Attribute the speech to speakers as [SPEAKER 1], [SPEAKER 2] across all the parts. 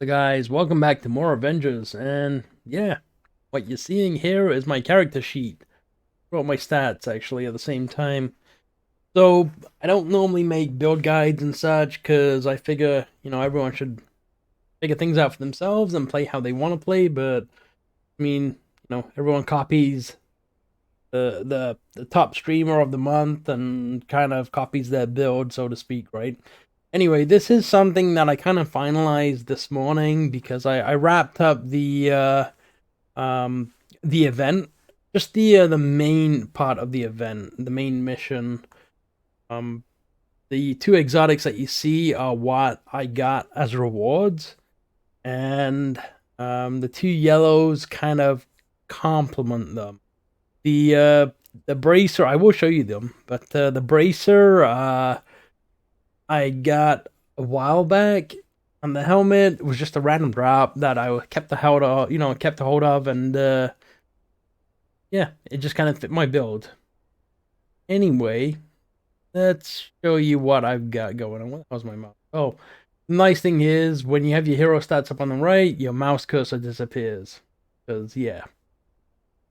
[SPEAKER 1] So guys, welcome back to more Avengers, and yeah, what you're seeing here is my character sheet. Wrote my stats actually at the same time. So I don't normally make build guides and such because I figure, everyone should figure things out for themselves and play how they want to play, but I mean, everyone copies the top streamer of the month and kind of copies their build, so to speak, right? Anyway, this is something that I kind of finalized this morning because I wrapped up um the event, just the main part of the event, the main mission. Um the two exotics that you see are what I got as rewards, and the two yellows kind of complement them. The bracer, I will show you them, but the bracer I got a while back, and the helmet was just a random drop that I kept the hold of, kept a hold of, and yeah, it just kind of fit my build. Anyway, let's show you what I've got going on. What was my mouse? Oh, the nice thing is when you have your hero stats up on the right, your mouse cursor disappears. Because yeah.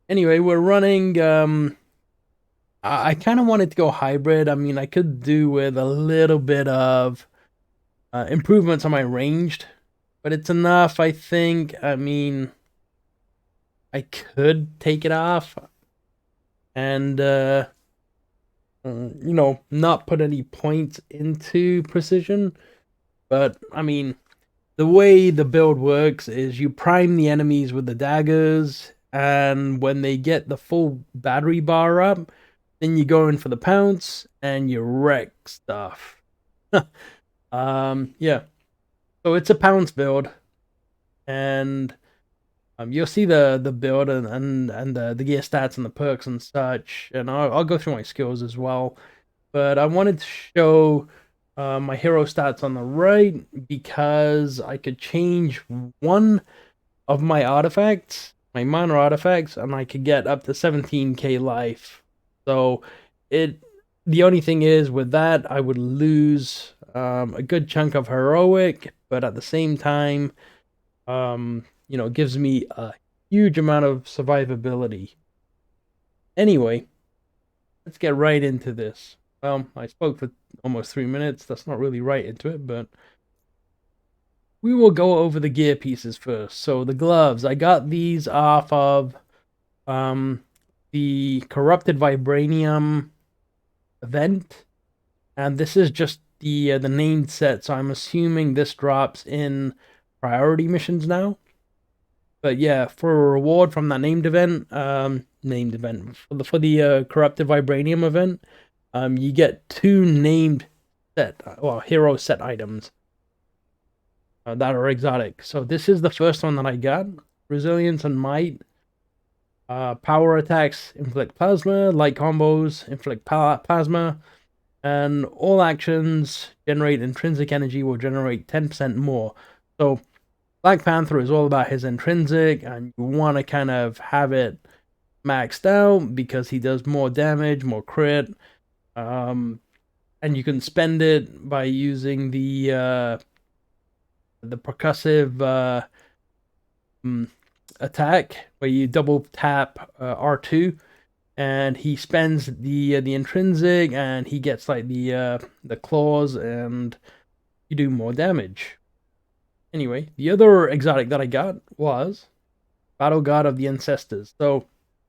[SPEAKER 1] Anyway, we're running. I kind of wanted to go hybrid. I mean, I could do with a little bit of improvements on my ranged, but it's enough, I think. I mean, I could take it off and not put any points into precision. But I mean, the way the build works is you prime the enemies with the daggers, and when they get the full battery bar up, then you go in for the pounce and you wreck stuff. Yeah. So it's a pounce build, and you'll see the build and the gear stats and the perks and such, and I'll go through my skills as well. But I wanted to show my hero stats on the right because I could change one of my artifacts, my minor artifacts, and I could get up to 17k life. So it the only thing is with that I would lose a good chunk of heroic, but at the same time, it gives me a huge amount of survivability. Anyway, let's get right into this. Well, I spoke for almost 3 minutes. That's not really right into it, but we will go over the gear pieces first. So the gloves, I got these off of the corrupted vibranium event, and this is just the named set. So I'm assuming this drops in priority missions now. But yeah, for a reward from that named event for the corrupted vibranium event, you get two named hero set items that are exotic. So this is the first one that I got: resilience and might. Power attacks inflict plasma. Light combos inflict plasma, and all actions generate intrinsic energy will generate 10% more. So Black Panther is all about his intrinsic, and you want to kind of have it maxed out because he does more damage, more crit, and you can spend it by using the percussive attack where you double tap R2, and he spends the intrinsic, and he gets like the claws, and you do more damage. Anyway, the other exotic that I got was Battle God of the Ancestors. So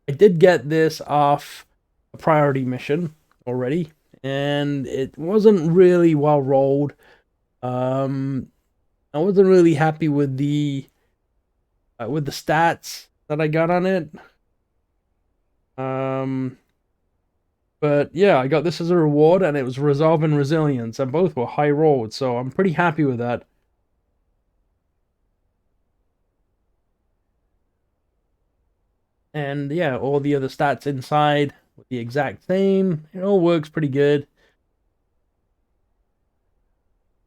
[SPEAKER 1] I did get this off a priority mission already, and it wasn't really well rolled. I wasn't really happy with the stats that I got on it. Um, but yeah, I got this as a reward, and it was Resolve and Resilience, and both were high rolled, so I'm pretty happy with that. And yeah, all the other stats inside were the exact same. It all works pretty good.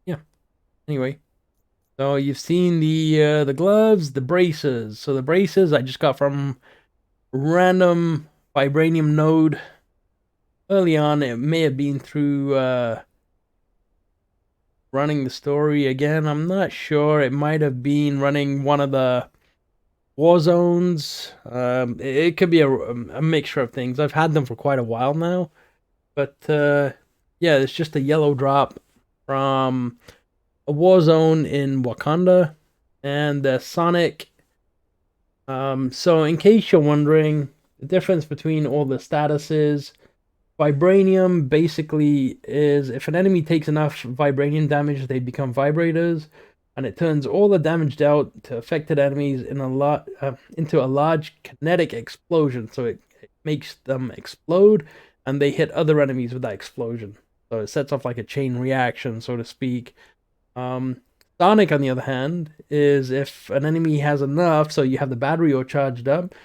[SPEAKER 1] Yeah. Anyway, so you've seen the gloves, the braces. So the braces I just got from random vibranium node early on. It may have been through running the story again. I'm not sure. It might have been running one of the war zones. It could be a mixture of things. I've had them for quite a while now, but yeah, it's just a yellow drop from a war zone in Wakanda, and the Sonic. So in case you're wondering, the difference between all the statuses, Vibranium basically is if an enemy takes enough Vibranium damage, they become vibrators, and it turns all the damage dealt to affected enemies into a large kinetic explosion. So it makes them explode, and they hit other enemies with that explosion. So it sets off like a chain reaction, so to speak. Sonic, on the other hand, is if an enemy has enough, so you have the battery all charged up,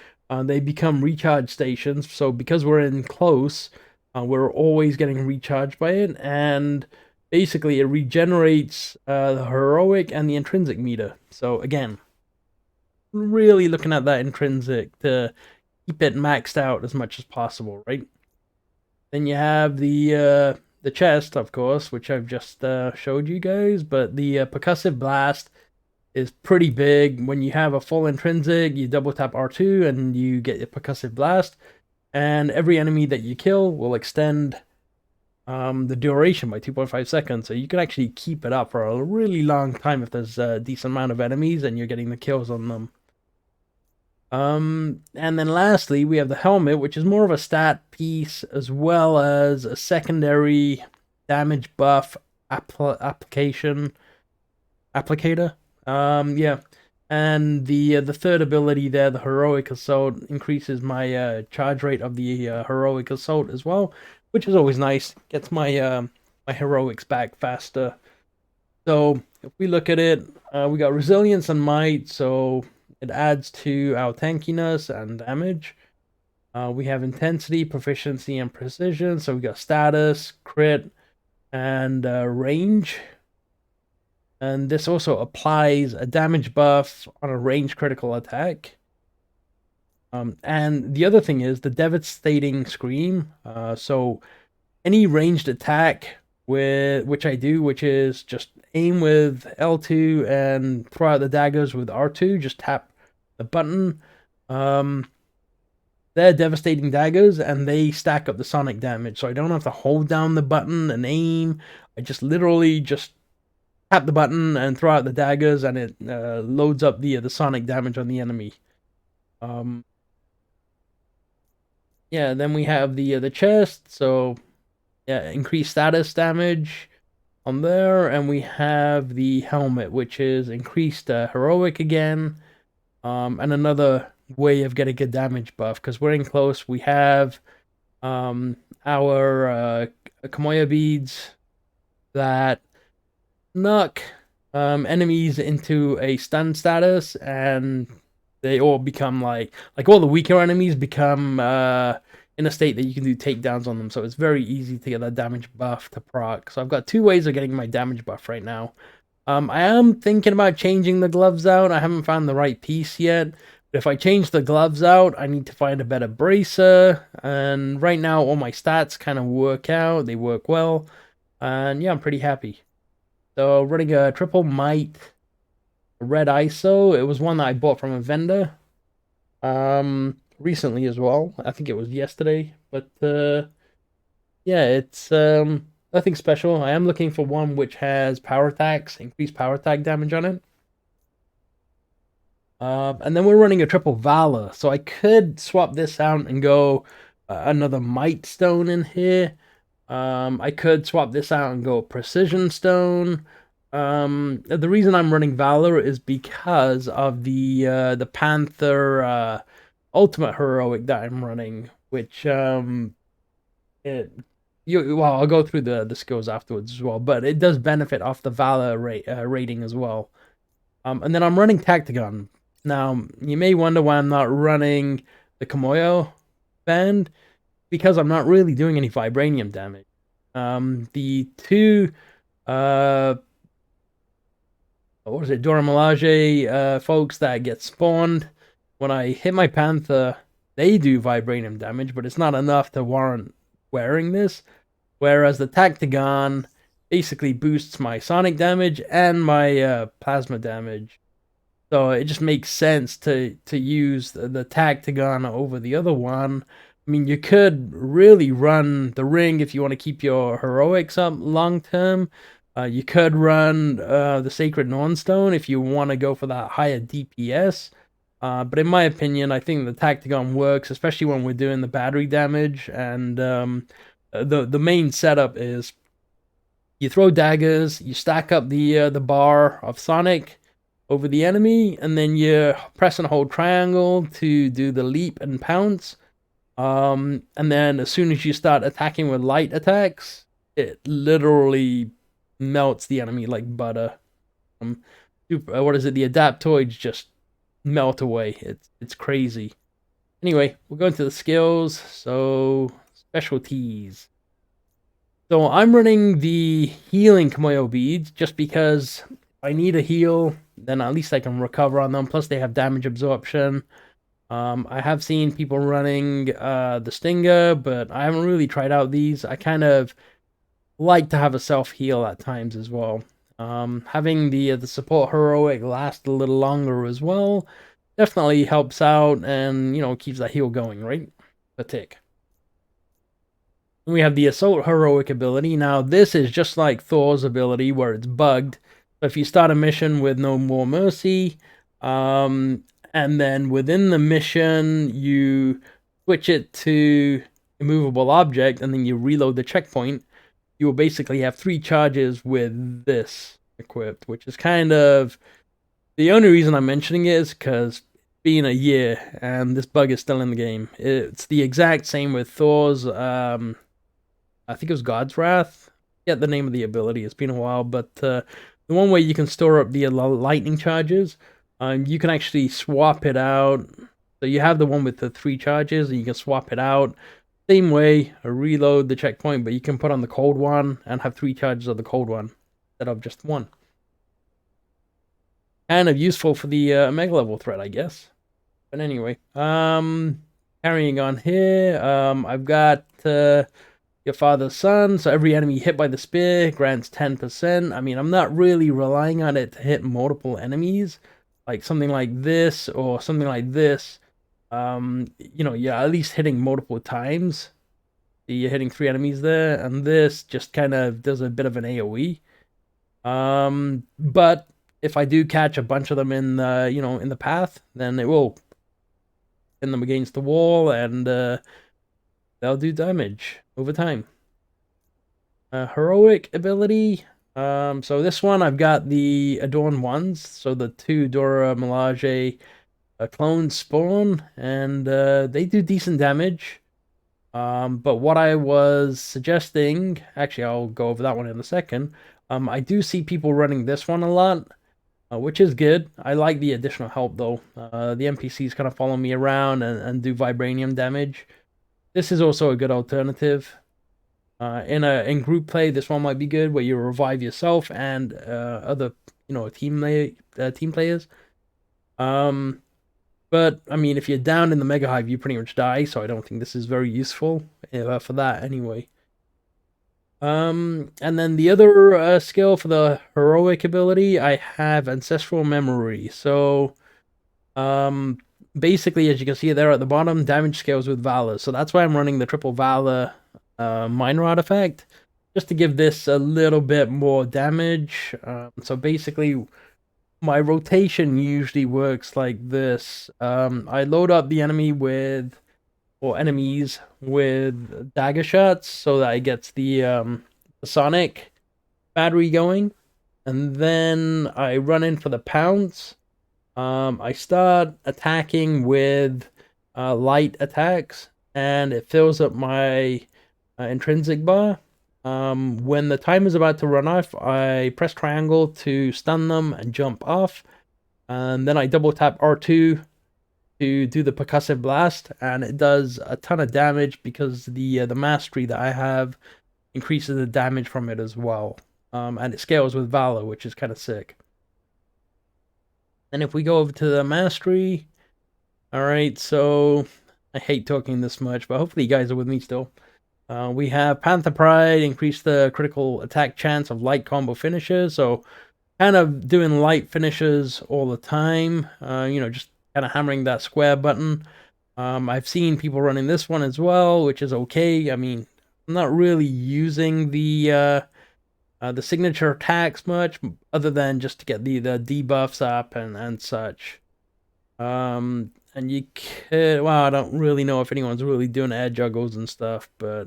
[SPEAKER 1] they become recharge stations. So because we're in close, we're always getting recharged by it, and basically it regenerates the heroic and the intrinsic meter. So again, really looking at that intrinsic to keep it maxed out as much as possible, right? Then you have the chest, of course, which I've just showed you guys, but the percussive blast is pretty big. When you have a full intrinsic, you double tap R2 and you get your percussive blast, and every enemy that you kill will extend the duration by 2.5 seconds, so you can actually keep it up for a really long time if there's a decent amount of enemies and you're getting the kills on them. And then lastly, we have the helmet, which is more of a stat piece as well as a secondary damage buff applicator. Yeah. And the third ability there, the heroic assault, increases my charge rate of the heroic assault as well, which is always nice. Gets my my heroics back faster. So if we look at it, we got resilience and might, so it adds to our tankiness and damage. We have intensity, proficiency, and precision. So we got status, crit, and range. And this also applies a damage buff on a ranged critical attack. And the other thing is the devastating scream. So any ranged attack which I do, which is just aim with L2 and throw out the daggers with R2, just tap the button. They're devastating daggers, and they stack up the sonic damage, so I don't have to hold down the button and aim. I just literally just tap the button and throw out the daggers, and it loads up the sonic damage on the enemy. Yeah, then we have the chest, so yeah, increased status damage on there, and we have the helmet, which is increased heroic again, and another way of getting a damage buff, because we're in close. We have our Kamoya beads that knock enemies into a stun status, and they all become like all the weaker enemies become in a state that you can do takedowns on them, so it's very easy to get that damage buff to proc. So I've got two ways of getting my damage buff right now. I am thinking about changing the gloves out. I haven't found the right piece yet, but if I change the gloves out, I need to find a better bracer, and right now all my stats kind of work out. They work well, and yeah, I'm pretty happy. So running a triple might red ISO. It was one that I bought from a vendor recently as well. I think it was yesterday, but yeah, it's nothing special. I am looking for one which has power attacks, increased power attack damage on it. And then we're running a triple valor, so I could swap this out and go another might stone in here. I could swap this out and go precision stone. The reason I'm running valor is because of the Panther ultimate heroic that I'm running, which well, I'll go through the skills afterwards as well, but it does benefit off the valor rating as well. And then I'm running Tactagon. Now you may wonder why I'm not running the Kamoyo band, because I'm not really doing any vibranium damage. The two what was it, Dora Milaje folks that get spawned, when I hit my Panther, they do vibranium damage, but it's not enough to warrant wearing this. Whereas the Tactagon basically boosts my sonic damage and my plasma damage. So it just makes sense to use the Tactagon over the other one. I mean, you could really run the ring if you want to keep your heroics up long term. You could run the Sacred Nornstone if you want to go for that higher DPS. But in my opinion, I think the Tactagon works, especially when we're doing the battery damage. And the main setup is you throw daggers, you stack up the bar of Sonic over the enemy, and then you press and hold triangle to do the leap and pounce. And then as soon as you start attacking with light attacks, it literally melts the enemy like butter. What is it? The adaptoids just melt away. It's crazy. Anyway, we'll go into the skills. So specialties. So I'm running the healing Kamoyo beads just because if I need a heal, then at least I can recover on them. Plus they have damage absorption. I have seen people running the Stinger, but I haven't really tried out these. I kind of like to have a self heal at times as well. Having the support heroic last a little longer as well definitely helps out and keeps that heal going, right? A tick. We have the Assault Heroic ability. Now, this is just like Thor's ability where it's bugged. So if you start a mission with No More Mercy, and then within the mission, you switch it to Immovable Object, and then you reload the checkpoint, you will basically have 3 charges with this equipped, which is kind of... The only reason I'm mentioning it is because being a year, and this bug is still in the game. It's the exact same with Thor's... I think it was God's Wrath. Get the name of the ability. It's been a while, but the one where you can store up the lightning charges, you can actually swap it out. So you have the one with the 3 charges, and you can swap it out. Same way, reload the checkpoint, but you can put on the cold one and have 3 charges of the cold one instead of just 1. Kind of useful for the mega level threat, I guess. But anyway, carrying on here, I've got your father's son, so every enemy hit by the spear grants 10%. I mean, I'm not really relying on it to hit multiple enemies, like something like this or something like this. You're at least hitting multiple times. You're hitting 3 enemies there, and this just kind of does a bit of an AoE. But if I do catch a bunch of them in the, in the path, then it will pin them against the wall, and they'll do damage over time. Heroic ability. So this one, I've got the Adorned Ones. So the 2 Dora Milaje clones spawn, and they do decent damage. But what I was suggesting, actually, I'll go over that one in a second. I do see people running this one a lot, which is good. I like the additional help, though. The NPCs kind of follow me around and do vibranium damage. This is also a good alternative. In group play, this one might be good, where you revive yourself and other team players. But I mean, if you're down in the Mega Hive, you pretty much die. So I don't think this is very useful for that anyway. And then the other skill for the heroic ability, I have Ancestral Memory. So basically, as you can see there at the bottom, damage scales with Valor. So that's why I'm running the triple Valor minor artifact, just to give this a little bit more damage. So basically, my rotation usually works like this. I load up the enemy enemies with dagger shots so that it gets the sonic battery going, and then I run in for the pounce. I start attacking with light attacks, and it fills up my intrinsic bar. When the time is about to run off, I press triangle to stun them and jump off, and then I double tap R2 to do the percussive blast, and it does a ton of damage because the mastery that I have increases the damage from it as well. And it scales with Valor, which is kind of sick. And if we go over to the mastery, all right, so I hate talking this much, but hopefully you guys are with me still. We have Panther Pride, increase the critical attack chance of light combo finishes. So kind of doing light finishes all the time. Just kind of hammering that square button. I've seen people running this one as well, which is okay. I mean, I'm not really using the signature attacks much, other than just to get the debuffs up and such. And you could, well, I don't really know if anyone's really doing air juggles and stuff, but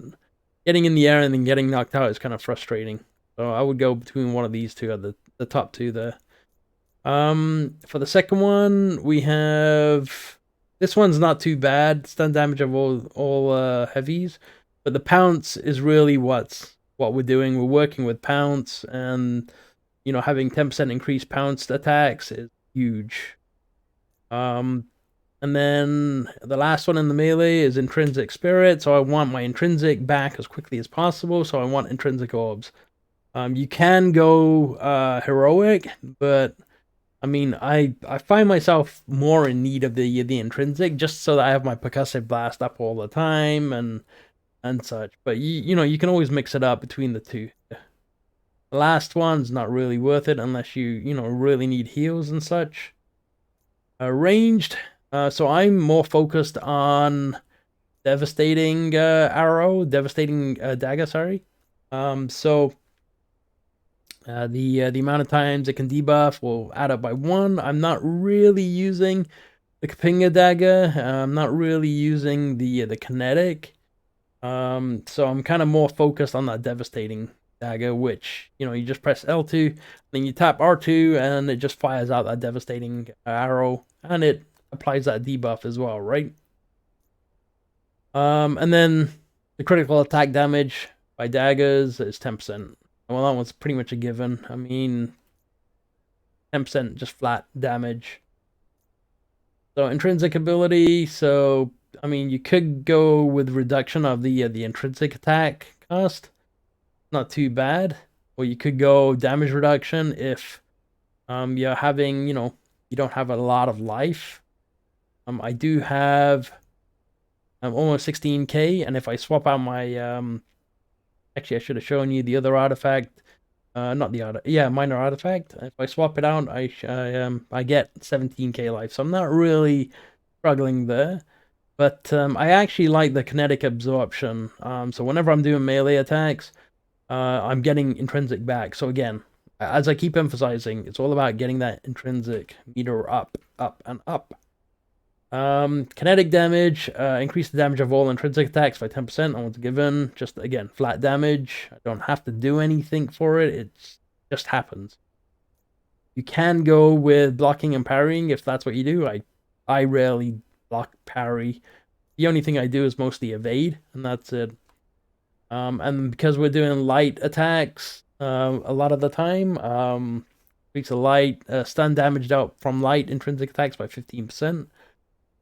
[SPEAKER 1] getting in the air and then getting knocked out is kind of frustrating. So I would go between one of these two at the top two there. For the second one, we have, this one's not too bad. Stun damage of all heavies, but the Pounce is really what we're doing. We're working with Pounce, and having 10% increased Pounce attacks is huge. And then the last one in the melee is Intrinsic Spirit, so I want my Intrinsic back as quickly as possible, so I want Intrinsic Orbs. You can go Heroic, but I mean, I find myself more in need of the Intrinsic, just so that I have my Percussive Blast up all the time and such. But you can always mix it up between the two. The last one's not really worth it unless you really need heals and such. Ranged. So I'm more focused on devastating dagger, sorry. So the amount of times it can debuff will add up by 1. I'm not really using the Kapinga dagger. I'm not really using the kinetic. So I'm kind of more focused on that devastating dagger, which you just press L2, then you tap R2, and it just fires out that devastating arrow, and it applies that debuff as well, right? And then the critical attack damage by daggers is 10%. Well, that one's pretty much a given. I mean, 10% just flat damage. So intrinsic ability. So I mean, you could go with reduction of the intrinsic attack cost. Not too bad. Or you could go damage reduction if you're having you don't have a lot of life. I do have almost 16k, and if I swap out my actually I should have shown you the other artifact, not the minor artifact. If I swap it out, I get 17k life, so I'm not really struggling there. But I actually like the kinetic absorption. So whenever I'm doing melee attacks, I'm getting intrinsic back. So again, as I keep emphasizing, it's all about getting that intrinsic meter up, and up. Kinetic damage, increase the damage of all intrinsic attacks by 10% on what's given. Just again, flat damage. I don't have to do anything for it. It just happens. You can go with blocking and parrying if that's what you do. I rarely block parry. The only thing I do is mostly evade, and that's it. And because we're doing light attacks a lot of the time, increase a light stun damaged out from light intrinsic attacks by 15%.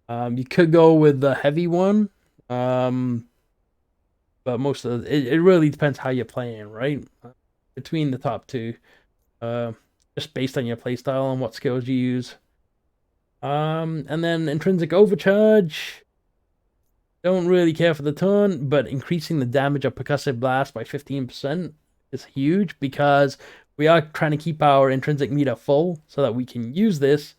[SPEAKER 1] You could go with the heavy one, but most of it really depends how you're playing, right? Between the top two, just based on your playstyle and what skills you use. And then intrinsic overcharge. Don't really care for the turn, but increasing the damage of percussive blast by 15% is huge, because we are trying to keep our intrinsic meter full so that we can use this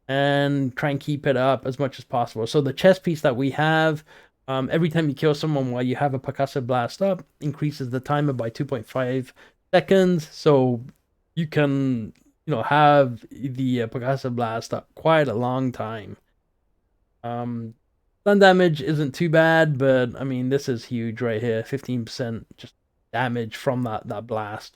[SPEAKER 1] and try and keep it up as much as possible. So the chest piece that we have, every time you kill someone while you have a percussive blast up, increases the timer by 2.5 seconds. So you can, have the percussive blast up quite a long time. Stun damage isn't too bad, but I mean, this is huge right here. 15% just damage from that blast.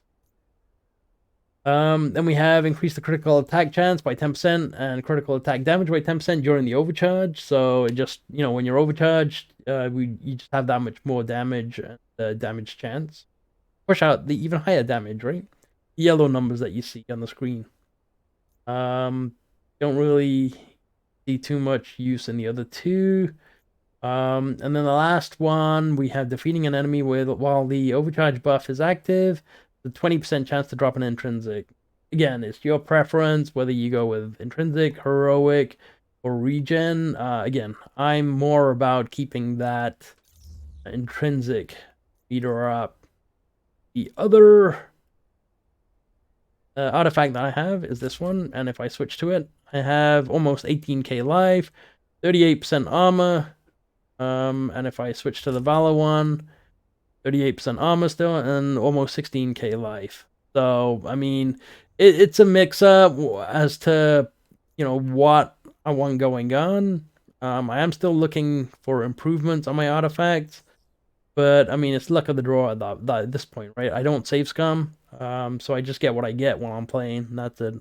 [SPEAKER 1] Then we have increased the critical attack chance by 10% and critical attack damage by 10% during the overcharge. So it just, when you're overcharged, you just have that much more damage and damage chance. Push out the even higher damage, right? The yellow numbers that you see on the screen. Don't really see too much use in the other two. And then the last one, we have defeating an enemy while the overcharge buff is active. The 20% chance to drop an intrinsic. Again, it's your preference whether you go with intrinsic, heroic, or regen. Again, I'm more about keeping that intrinsic meter up. The other artifact that I have is this one, and if I switch to it, I have almost 18k life, 38% armor, and if I switch to the Valor one, 38% armor still, and almost 16k life. So, I mean, it's a mix-up as to, what I want going on. I am still looking for improvements on my artifacts, but, I mean, it's luck of the draw at this point, right? I don't save scum, so I just get what I get while I'm playing, and that's it.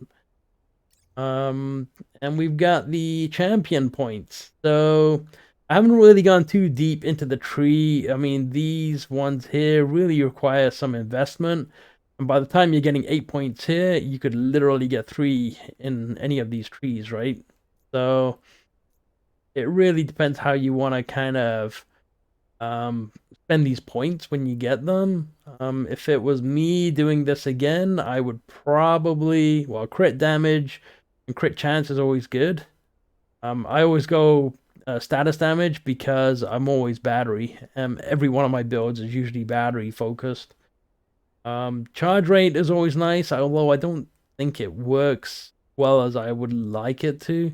[SPEAKER 1] And we've got the champion points. So I haven't really gone too deep into the tree. I mean, these ones here really require some investment. And by the time you're getting 8 points here, you could literally get 3 in any of these trees, right? So it really depends how you want to kind of spend these points when you get them. If it was me doing this again, I would probably, crit damage and crit chance is always good. I always go status damage because I'm always battery. Every one of my builds is usually battery focused. Charge rate is always nice, although I don't think it works well as I would like it to.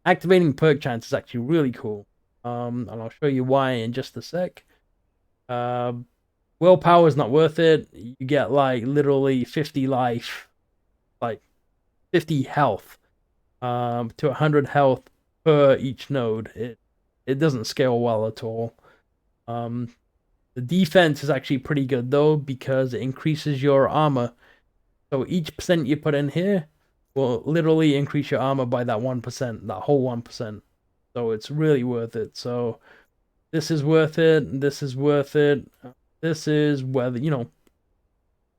[SPEAKER 1] Activating perk chance is actually really cool. And I'll show you why in just a sec. Willpower is not worth it. You get like literally 50 life, like 50 health, to 100 health per each node. It doesn't scale well at all. The defense is actually pretty good though because it increases your armor. So each percent you put in here will literally increase your armor by that 1%, that whole 1%. So it's really worth it. So this is worth it. This is worth it. This is whether,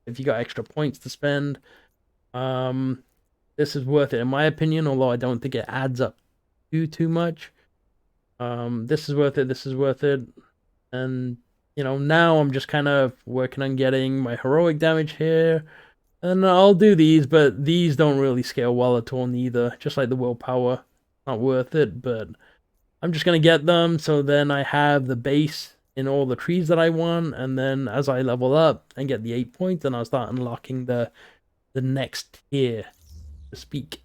[SPEAKER 1] if you got extra points to spend, this is worth it in my opinion, although I don't think it adds up too much. This is worth it. This is worth it. And, now I'm just kind of working on getting my heroic damage here. And I'll do these, but these don't really scale well at all neither. Just like the willpower. Not worth it, but I'm just going to get them. So then I have the base in all the trees that I want. And then as I level up and get the 8 points, then I'll start unlocking the next tier, to speak.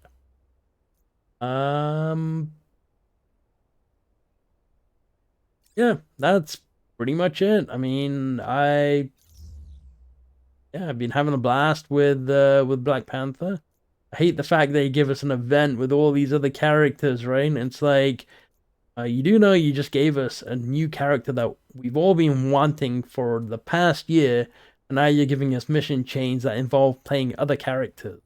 [SPEAKER 1] Yeah, that's pretty much it. I mean, I've been having a blast with Black Panther. I hate the fact they give us an event with all these other characters, right? And it's like, you do know you just gave us a new character that we've all been wanting for the past year, and now you're giving us mission chains that involve playing other characters.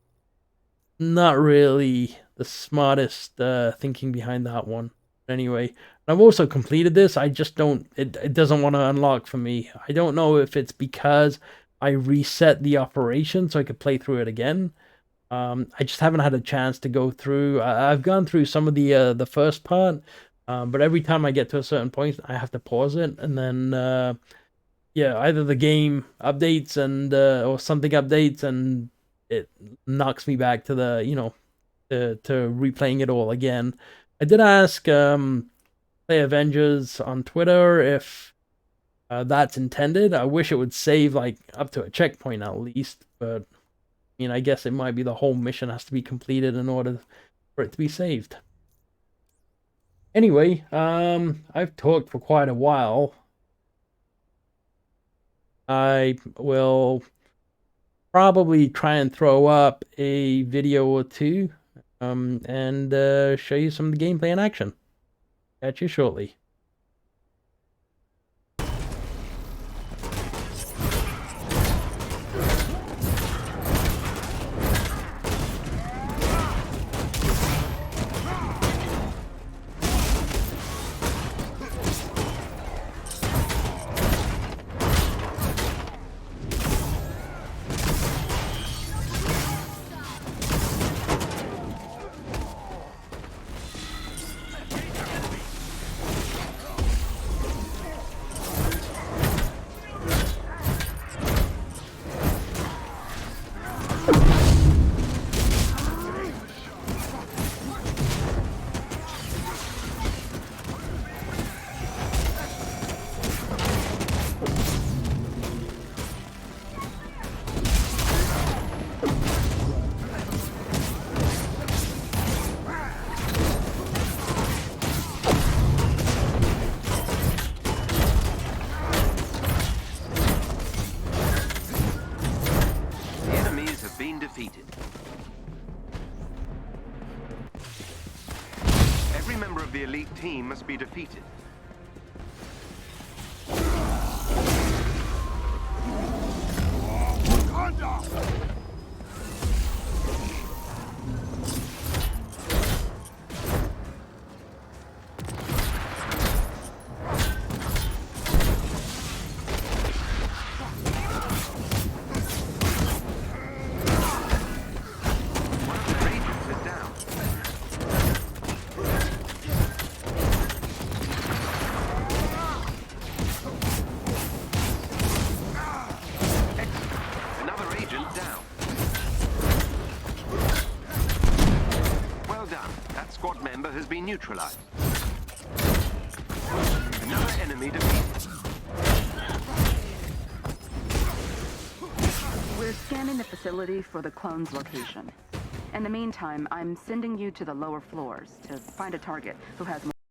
[SPEAKER 1] Not really the smartest thinking behind that one. Anyway, I've also completed this. I just don't, it doesn't want to unlock for me. I don't know if it's because I reset the operation so I could play through it again. I just haven't had a chance to go through. I've gone through some of the first part, but every time I get to a certain point, I have to pause it, and then either the game updates and or something updates, and it knocks me back to the to replaying it all again. I did ask Play Avengers on Twitter if that's intended. I wish it would save like up to a checkpoint at least, but I guess it might be the whole mission has to be completed in order for it to be saved. Anyway, I've talked for quite a while. I will probably try and throw up a video or two and show you some of the gameplay in action. Catch you shortly.
[SPEAKER 2] been defeated. Every member of the elite team must be defeated. Wakanda! Has been neutralized. Another enemy defeated.
[SPEAKER 3] We're scanning the facility for the clone's location. In the meantime, I'm sending you to the lower floors to find a target who has more